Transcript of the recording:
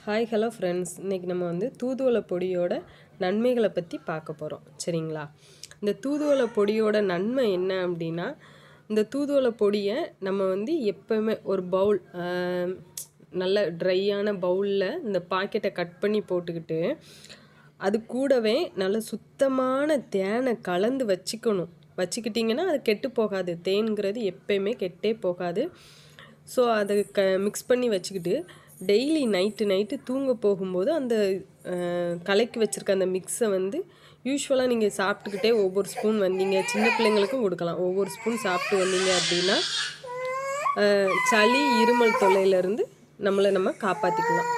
Hi hello friends, இன்றைக்கி நம்ம வந்து தூதுவளை பொடியோட நன்மைகளை பற்றி பார்க்க போகிறோம். சரிங்களா? இந்த தூதுவளை பொடியோட நன்மை என்ன அப்படின்னா, இந்த தூதுவளை பொடியை நம்ம வந்து எப்போவுமே ஒரு பவுல், நல்ல ட்ரையான பவுலில் இந்த பாக்கெட்டை கட் பண்ணி போட்டுக்கிட்டு, அது கூடவே நல்ல சுத்தமான தேனை கலந்து வச்சுக்கிட்டிங்கன்னா அது கெட்டு போகாது. தேன்கிறது எப்போயுமே கெட்டே போகாது. ஸோ அதை மிக்ஸ் பண்ணி வச்சுக்கிட்டு டெய்லி நைட்டு தூங்க போகும்போது அந்த கலக்கி வச்சுருக்க அந்த மிக்ஸை வந்து யூஸ்வலாக நீங்கள் சாப்பிட்டுக்கிட்டே ஒவ்வொரு ஸ்பூன் வந்தீங்க, சின்ன பிள்ளைங்களுக்கும் கொடுக்கலாம். ஒவ்வொரு ஸ்பூன் சாப்பிட்டு வந்தீங்க அப்படின்னா சளி இருமல் தொல்லையிலேருந்து நம்ம காப்பாற்றிக்கலாம்.